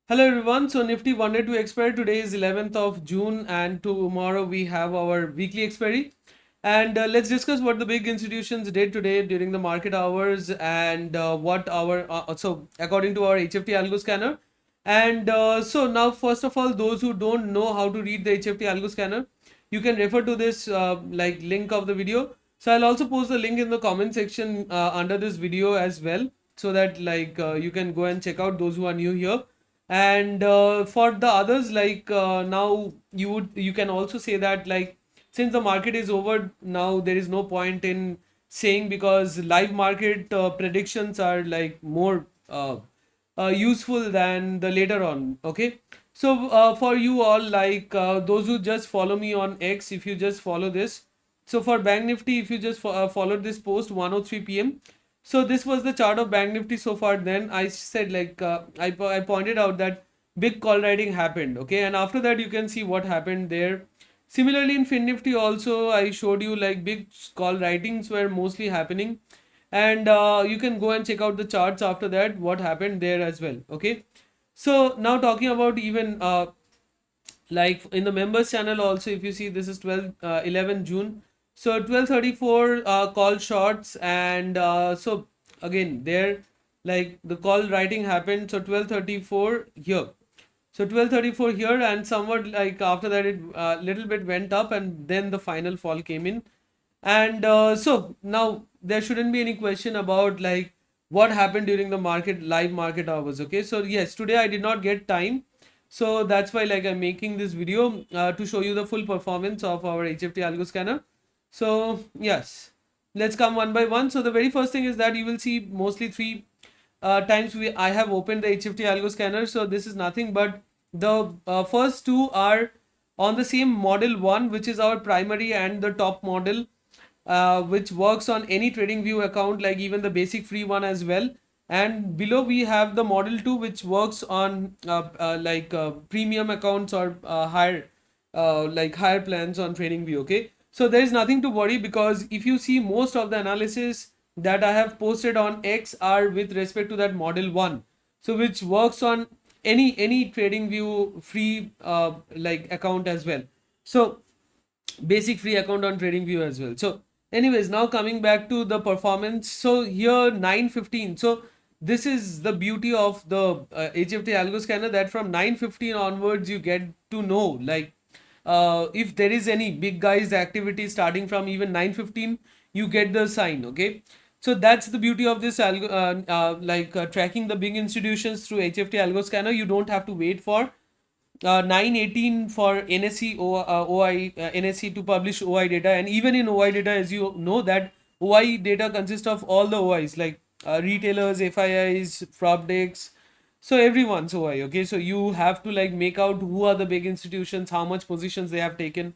Hello everyone. So Nifty 1 day to expiry today is 11th of June and tomorrow we have our weekly expiry. And let's discuss what the big institutions did today during the market hours and what our so according to our HFT algo scanner. And so now first of all, those who don't know how to read the HFT algo scanner, you can refer to this like link of the video. So I'll also post the link in the comment section under this video as well, so that you can go and check out those who are new here. And for the others, now you can also say that, like, since the market is over now, there is no point in saying, because live market predictions are like more useful than the later on. Okay, so for you all, those who just follow me on X, if you just follow this, so for Bank Nifty, if you just followed this post 1:03 p.m. So this was the chart of Bank Nifty so far. Then I said, I pointed out that big call writing happened. Okay, and after that you can see what happened there. Similarly in Fin Nifty also, I showed you like big call writings were mostly happening, and you can go and check out the charts after that what happened there as well. Okay, so now talking about even like in the members channel also, if you see, this is 11 June, so 12:34 call shots, and so again there, like the call writing happened, so 12:34 here, so 12:34 here, and somewhat like after that it little bit went up, and then the final fall came in. And so now there shouldn't be any question about like what happened during the live market hours. Okay, so yes, today I did not get time, so that's why like I'm making this video to show you the full performance of our HFT algo scanner. So yes, let's come one by one. So the very first thing is that you will see mostly three times I have opened the HFT algo scanner. So this is nothing but the first two are on the same model one, which is our primary, and the top model, which works on any TradingView account, like even the basic free one as well. And below we have the model 2, which works on premium accounts or higher plans on TradingView. Okay, so there is nothing to worry, because if you see, most of the analysis that I have posted on X are with respect to that model 1, so which works on any TradingView free account as well. So basic free account on TradingView as well. So anyways, now coming back to the performance, so here 9:15, so this is the beauty of the HFT algo scanner, that from 9:15 onwards you get to know, like, if there is any big guys activity starting from even 9:15, you get the sign. Okay, so that's the beauty of this tracking the big institutions through HFT algo scanner. You don't have to wait for 9:18 for NSE to publish OI data. And even in OI data, as you know, that OI data consists of all the OIs, like retailers, FIIs, Propdex, so everyone's OI. Okay, so you have to like make out who are the big institutions, how much positions they have taken.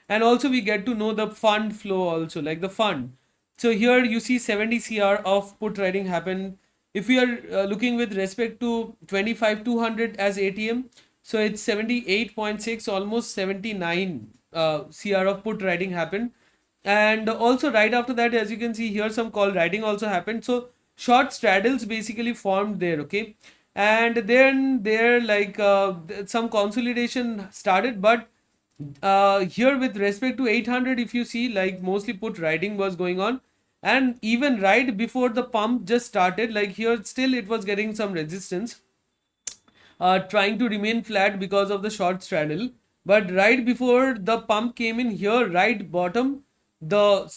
And also we get to know the fund flow also, like the fund. So here you see 70 CR of put trading happened. If we are looking with respect to 25,200 as ATM, so it's 78.6, almost 79 CR of put writing happened. And also right after that, as you can see here, some call writing also happened. So short straddles basically formed there. Okay, and then there some consolidation started, but here with respect to 800, if you see, like mostly put writing was going on. And even right before the pump just started, like here still it was getting some resistance, trying to remain flat because of the short straddle. But right before the pump came in here, right bottom, the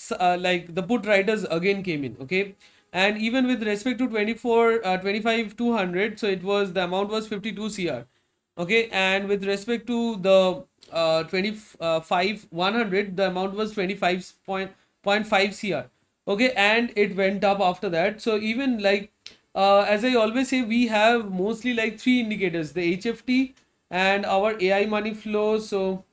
put riders again came in. Okay, and even with respect to 25 200, so it was, the amount was 52 CR. Okay, and with respect to the 25 100, the amount was 25.5 CR. Okay, and it went up after that. So even like, as I always say, we have mostly like three indicators: the HFT and our AI money flow. So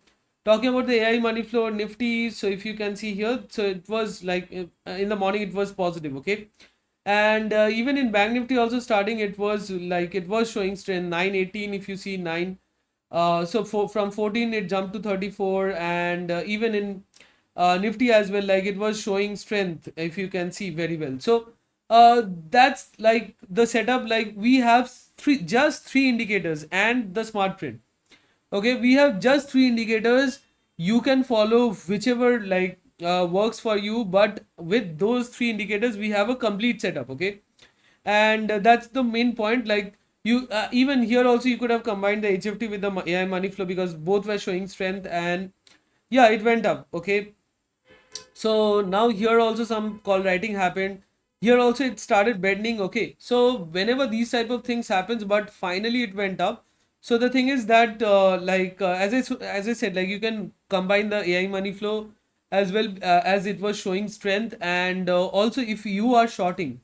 talking about the AI money flow, Nifty, so if you can see here, so it was like in the morning it was positive. Okay, and even in Bank Nifty also, starting it was like, it was showing strength. 9:18, if you see 9, from 14 it jumped to 34. And even in Nifty as well, like it was showing strength, if you can see very well. So that's like the setup. Like we have just three indicators and the smart print. Okay, we have just three indicators. You can follow whichever like works for you, but with those three indicators we have a complete setup. Okay, and that's the main point. Like you even here also you could have combined the HFT with the AI money flow, because both were showing strength, and yeah, it went up. Okay, so now here also some call writing happened. Here also it started bending. Okay, so whenever these type of things happens, but finally it went up. So the thing is that as I said, like you can combine the AI money flow as well, as it was showing strength, and also if you are shorting.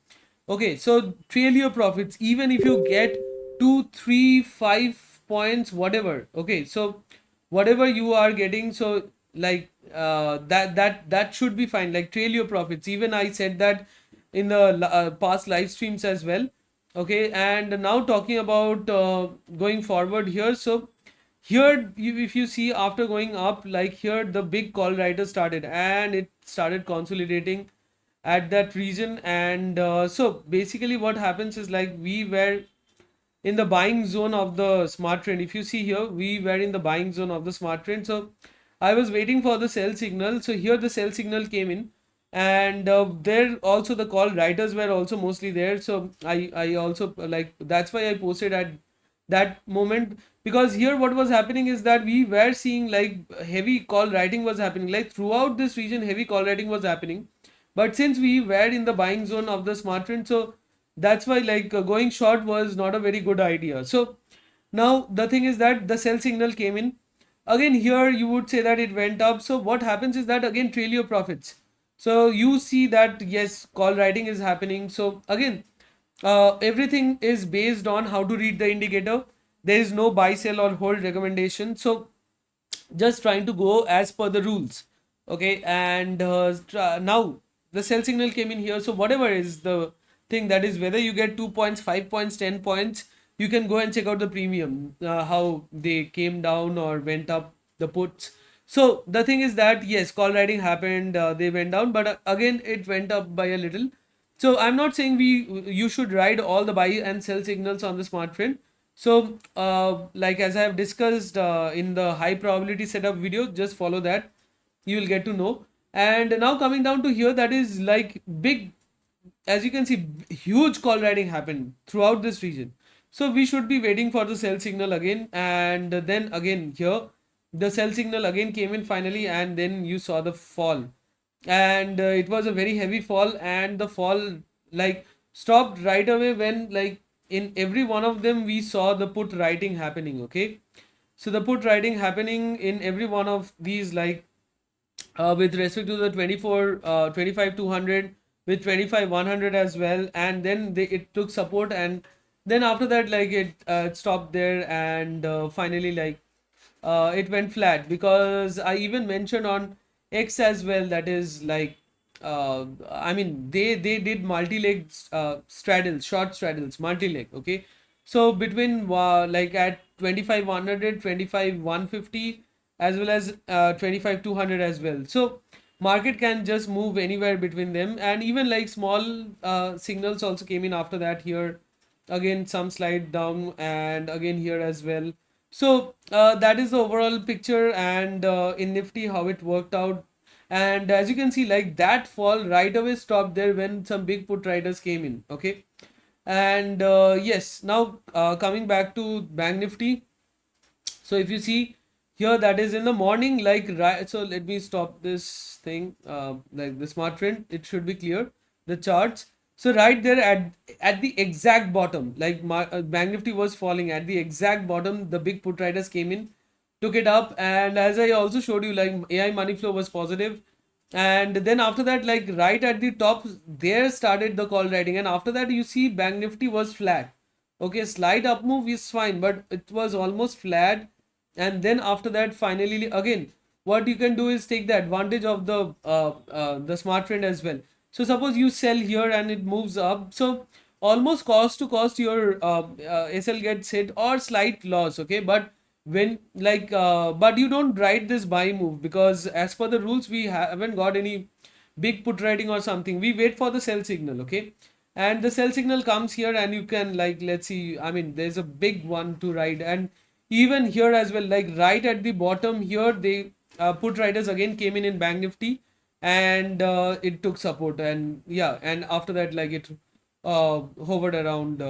Okay, so trail your profits even if you get 2, 3, 5 points, whatever. Okay, so whatever you are getting, so like that should be fine. Like trail your profits. Even I said that in the past live streams as well. Okay, and now talking about going forward here. So here if you see, after going up, like here the big call writer started and it started consolidating at that region. And so basically what happens is, like we were in the buying zone of the smart trend. If you see here, we were in the buying zone of the smart trend. So I was waiting for the sell signal. So here the sell signal came in, and there also the call writers were also mostly there. So I also like, that's why I posted at that moment, because here what was happening is that we were seeing like heavy call writing was happening, like throughout this region heavy call writing was happening. But since we were in the buying zone of the smart trend, so that's why like going short was not a very good idea. So now the thing is that the sell signal came in again. Here you would say that it went up. So what happens is that again trail your profits. So you see that yes, call writing is happening. So again, everything is based on how to read the indicator. There is no buy, sell or hold recommendation. So just trying to go as per the rules. Okay, and now the sell signal came in here. So whatever is the thing, that is whether you get 2 points, 5 points, 10 points, you can go and check out the premium, how they came down or went up, the puts. So the thing is that yes, call writing happened, they went down, but again it went up by a little. So I'm not saying you should ride all the buy and sell signals on the smart trend. So like as I have discussed in the high probability setup video, just follow that, you will get to know. And now coming down to here, that is like big, as you can see, huge call writing happened throughout this region. So we should be waiting for the sell signal again, and then again here the sell signal again came in finally, and then you saw the fall. And it was a very heavy fall, and the fall like stopped right away when like in every one of them we saw the put writing happening. Okay, so the put writing happening in every one of these, like with respect to the 24 25 200, with 25 100 as well. And then it took support, and then after that like it stopped there, and finally like it went flat, because I even mentioned on X as well, that is like I mean they did multi-leg straddles, short straddles, multi-leg. Okay, so between like at 25 100, 25 150, as well as 25 200 as well. So market can just move anywhere between them, and even like small signals also came in after that. Here again some slide down, and again here as well. So that is the overall picture, and in Nifty how it worked out. And as you can see, like that fall right away stopped there when some big put riders came in. Okay, and yes, now coming back to Bank Nifty. So if you see here, that is in the morning, like right. So let me stop this thing. Like the smart trend, it should be clear. The charts. So right there at the exact bottom, like Bank Nifty was falling at the exact bottom. The big put riders came in, took it up, and as I also showed you, like AI money flow was positive. And then after that, like right at the top, there started the call writing, and after that you see Bank Nifty was flat. Okay, slight up move is fine, but it was almost flat. And then after that finally again, what you can do is take the advantage of the smart trend as well. So suppose you sell here and it moves up, so almost cost to cost your SL gets hit or slight loss. Okay, but when like but you don't write this buy move, because as per the rules we haven't got any big put writing or something. We wait for the sell signal. Okay, and the sell signal comes here, and you can, like, let's see, I mean, there's a big one to ride. And even here as well, like right at the bottom here, they put riders again came in Bank Nifty, and it took support, and yeah, and after that, like, it hovered around,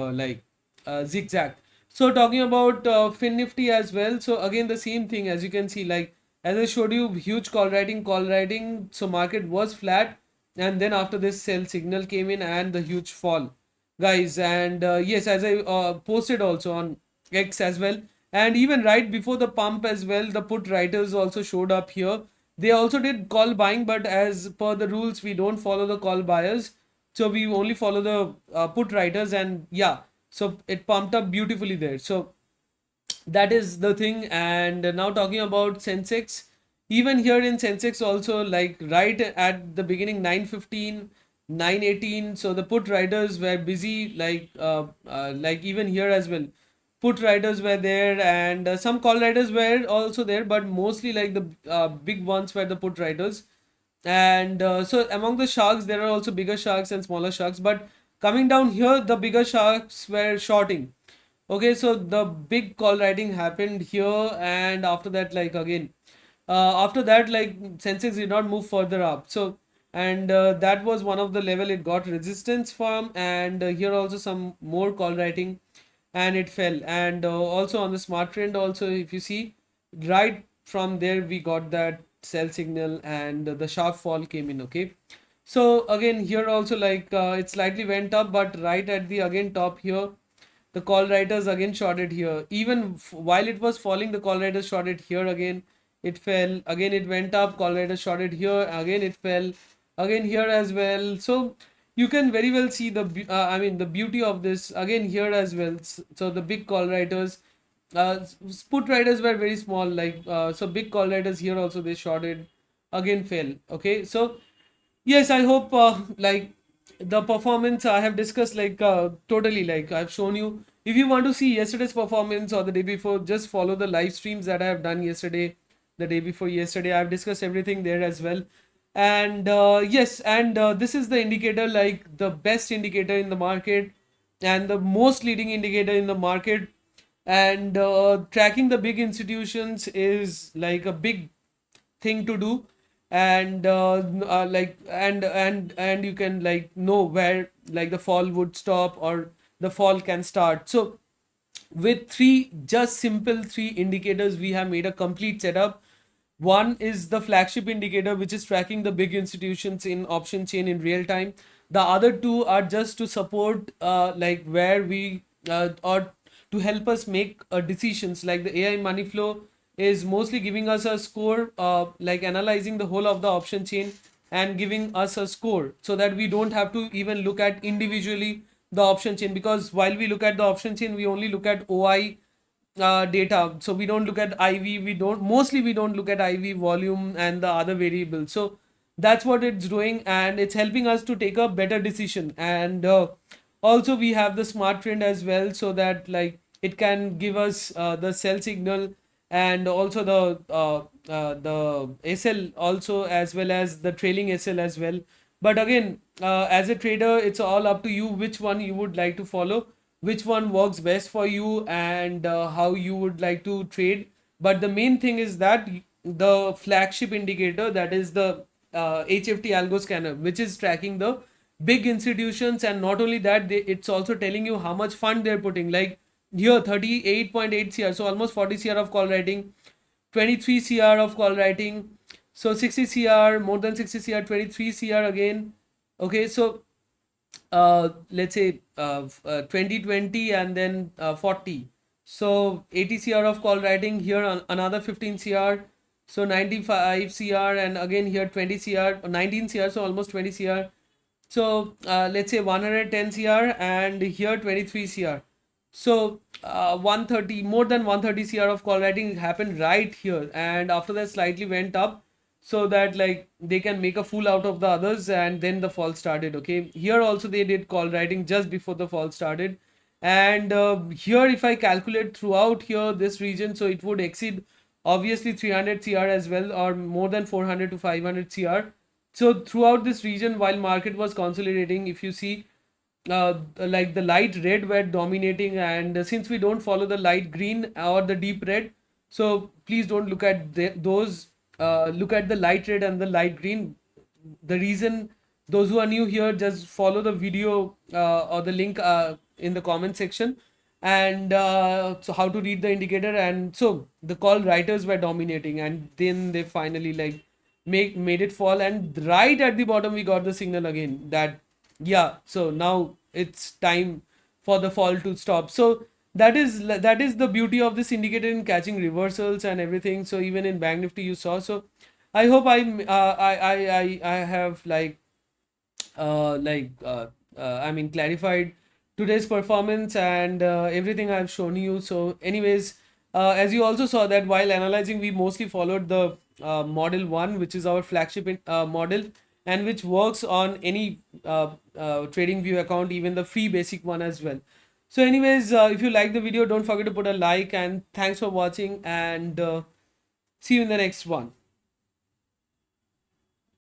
zigzag. So talking about Fin Nifty as well, so again the same thing, as you can see, like as I showed you, huge call writing, so market was flat, and then after this sell signal came in and the huge fall, guys. And yes, as I posted also on X as well, and even right before the pump as well, the put writers also showed up here. They also did call buying, but as per the rules, we don't follow the call buyers, so we only follow the put writers. And yeah, so it pumped up beautifully there. So that is the thing. And now talking about Sensex, even here in Sensex also, like right at the beginning, 9:15, 9:18, so the put riders were busy, like even here as well, put riders were there, and some call riders were also there, but mostly like the big ones were the put riders. And so among the sharks, there are also bigger sharks and smaller sharks, but coming down here, the bigger sharks were shorting. Okay, so the big call writing happened here, and after that, like again, after that, like Sensex did not move further up. So, and that was one of the level it got resistance from, and here also some more call writing, and it fell. And also on the smart trend, also if you see, right from there we got that sell signal, and the sharp fall came in. Okay, so again here also, like it slightly went up, but right at the again top here, the call writers again shorted here. Even while it was falling, the call writers shorted here again. It fell again. It went up. Call writers shorted here again. It fell again here as well. So you can very well see the I mean the beauty of this again here as well. So the big call writers, put writers were very small. Like so big call writers here also, they shorted again, fell. Okay, so yes, I hope like the performance I have discussed, like totally, like I've shown you. If you want to see yesterday's performance or the day before, just follow the live streams that I have done yesterday, the day before yesterday. I've discussed everything there as well. And yes, and this is the indicator, like the best indicator in the market, and the most leading indicator in the market. And tracking the big institutions is like a big thing to do. And like and you can like know where like the fall would stop or the fall can start. So with three just simple three indicators, we have made a complete setup. One is the flagship indicator, which is tracking the big institutions in option chain in real time. The other two are just to support like where we or to help us make decisions. Like the AI money flow is mostly giving us a score, like analyzing the whole of the option chain and giving us a score, so that we don't have to even look at individually the option chain, because while we look at the option chain, we only look at OI data. So we don't look at IV, we don't look at IV volume and the other variables. So that's what it's doing, and it's helping us to take a better decision. And also we have the smart trend as well, so that like it can give us the sell signal, and also the SL also, as well as the trailing SL as well. But again, as a trader, it's all up to you which one you would like to follow, which one works best for you, and how you would like to trade. But the main thing is that the flagship indicator, that is the HFT algo scanner, which is tracking the big institutions. And not only that, it's also telling you how much fund they're putting. Like here 38.8 cr, so almost 40 cr of call writing, 23 cr of call writing, so 60 cr, more than 60 cr, 23 cr again. Okay, so let's say 2020, and then 40, so 80 cr of call writing here, another 15 cr, so 95 cr, and again here 20 cr, 19 cr, so almost 20 cr. So let's say 110 cr, and here 23 cr. So 130, more than 130 cr of call writing happened right here, and after that slightly went up, so that like they can make a fool out of the others, and then the fall started. Okay, here also they did call writing just before the fall started. And here if I calculate throughout here this region, so it would exceed obviously 300 cr as well, or more than 400 to 500 cr. So throughout this region, while market was consolidating, if you see, like the light red were dominating, and since we don't follow the light green or the deep red, so please don't look at those. Look at the light red and the light green. The reason, those who are new here, just follow the video or the link in the comment section, and so how to read the indicator. And so the call writers were dominating, and then they finally like made it fall, and right at the bottom we got the signal again that yeah, so now it's time for the fall to stop. So that is the beauty of this indicator in catching reversals and everything. So even in Bank Nifty you saw. So I hope I have I mean clarified today's performance and everything I've shown you. So anyways, as you also saw that while analyzing, we mostly followed the model 1, which is our flagship model, and which works on any trading view account, even the free basic one as well. So anyways, if you like the video, don't forget to put a like, and thanks for watching, and see you in the next one.